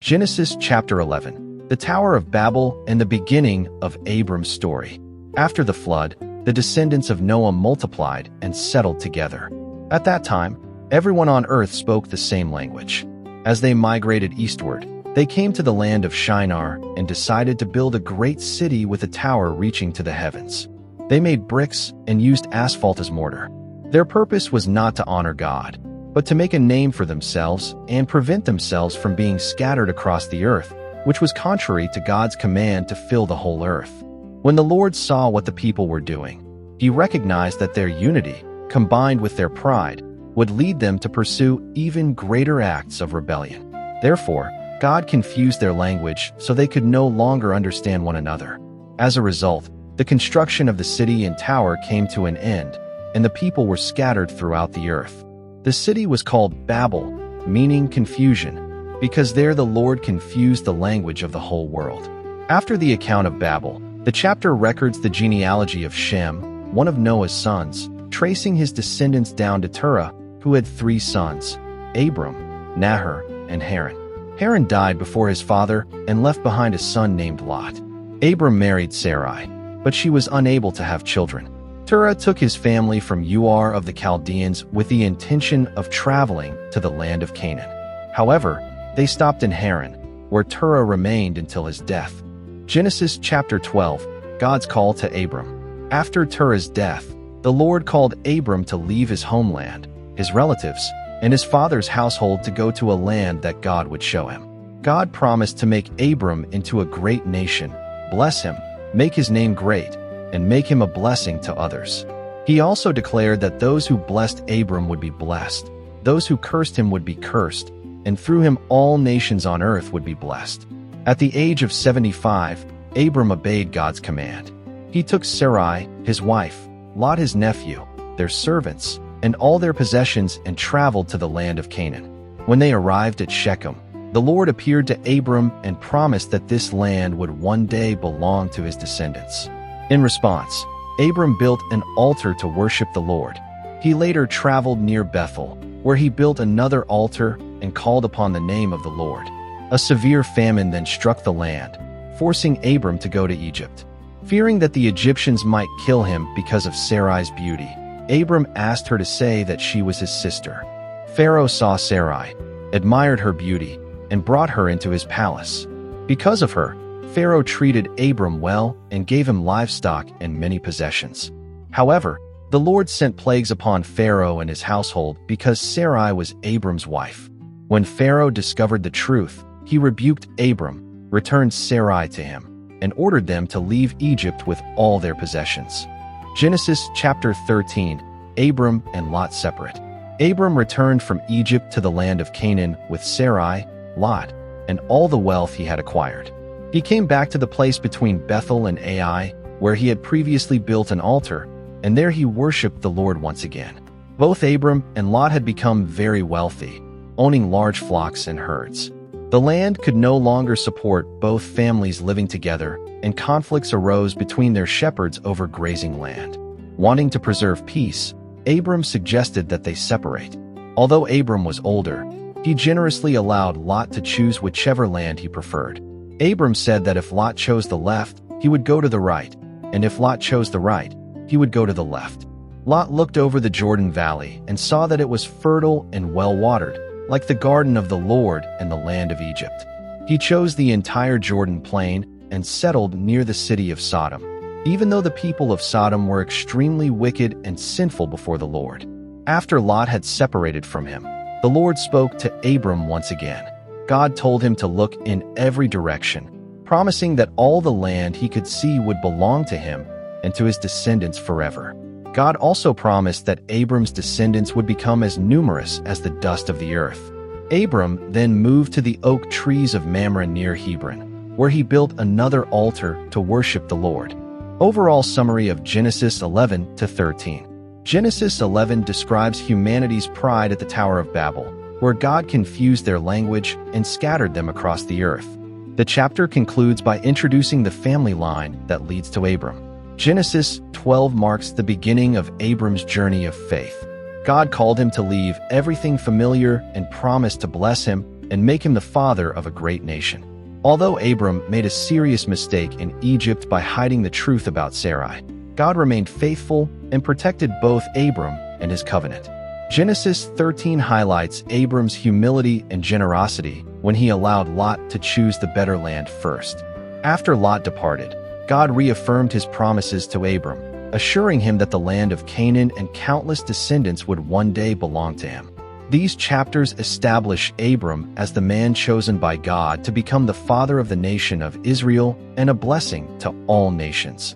Genesis chapter 11, the Tower of Babel and the beginning of Abram's story. After the flood, the descendants of Noah multiplied and settled together. At that time, everyone on earth spoke the same language. As they migrated eastward, they came to the land of Shinar and decided to build a great city with a tower reaching to the heavens. They made bricks and used asphalt as mortar. Their purpose was not to honor God, but to make a name for themselves and prevent themselves from being scattered across the earth, which was contrary to God's command to fill the whole earth. When the Lord saw what the people were doing, he recognized that their unity, combined with their pride, would lead them to pursue even greater acts of rebellion. Therefore, God confused their language so they could no longer understand one another. As a result, the construction of the city and tower came to an end, and the people were scattered throughout the earth. The city was called Babel, meaning confusion, because there the Lord confused the language of the whole world. After the account of Babel, the chapter records the genealogy of Shem, one of Noah's sons, tracing his descendants down to Terah, who had 3 sons, Abram, Nahor, and Haran. Haran died before his father and left behind a son named Lot. Abram married Sarai, but she was unable to have children. Terah took his family from Ur of the Chaldeans with the intention of traveling to the land of Canaan. However, they stopped in Haran, where Terah remained until his death. Genesis chapter 12, God's call to Abram. After Terah's death, the Lord called Abram to leave his homeland, his relatives, and his father's household to go to a land that God would show him. God promised to make Abram into a great nation, bless him, make his name great, and make him a blessing to others. He also declared that those who blessed Abram would be blessed, those who cursed him would be cursed, and through him all nations on earth would be blessed. At the age of 75, Abram obeyed God's command. He took Sarai, his wife, Lot his nephew, their servants, and all their possessions and traveled to the land of Canaan. When they arrived at Shechem, the Lord appeared to Abram and promised that this land would one day belong to his descendants. In response, Abram built an altar to worship the Lord. He later traveled near Bethel, where he built another altar and called upon the name of the Lord. A severe famine then struck the land, forcing Abram to go to Egypt. Fearing that the Egyptians might kill him because of Sarai's beauty, Abram asked her to say that she was his sister. Pharaoh saw Sarai, admired her beauty, and brought her into his palace. Because of her, Pharaoh treated Abram well and gave him livestock and many possessions. However, the Lord sent plagues upon Pharaoh and his household because Sarai was Abram's wife. When Pharaoh discovered the truth, he rebuked Abram, returned Sarai to him, and ordered them to leave Egypt with all their possessions. Genesis chapter 13, Abram and Lot separate. Abram returned from Egypt to the land of Canaan with Sarai, Lot, and all the wealth he had acquired. He came back to the place between Bethel and Ai, where he had previously built an altar, and there he worshipped the Lord once again. Both Abram and Lot had become very wealthy, owning large flocks and herds. The land could no longer support both families living together, and conflicts arose between their shepherds over grazing land. Wanting to preserve peace, Abram suggested that they separate. Although Abram was older, he generously allowed Lot to choose whichever land he preferred. Abram said that if Lot chose the left, he would go to the right, and if Lot chose the right, he would go to the left. Lot looked over the Jordan Valley and saw that it was fertile and well-watered, like the garden of the Lord and the land of Egypt. He chose the entire Jordan plain and settled near the city of Sodom, even though the people of Sodom were extremely wicked and sinful before the Lord. After Lot had separated from him, the Lord spoke to Abram once again. God told him to look in every direction, promising that all the land he could see would belong to him and to his descendants forever. God also promised that Abram's descendants would become as numerous as the dust of the earth. Abram then moved to the oak trees of Mamre near Hebron, where he built another altar to worship the Lord. Overall summary of Genesis 11 to 13. Genesis 11 describes humanity's pride at the Tower of Babel, where God confused their language and scattered them across the earth. The chapter concludes by introducing the family line that leads to Abram. Genesis 12 marks the beginning of Abram's journey of faith. God called him to leave everything familiar and promised to bless him, and make him the father of a great nation. Although Abram made a serious mistake in Egypt by hiding the truth about Sarai, God remained faithful and protected both Abram and his covenant. Genesis 13 highlights Abram's humility and generosity when he allowed Lot to choose the better land first. After Lot departed, God reaffirmed his promises to Abram, assuring him that the land of Canaan and countless descendants would one day belong to him. These chapters establish Abram as the man chosen by God to become the father of the nation of Israel and a blessing to all nations.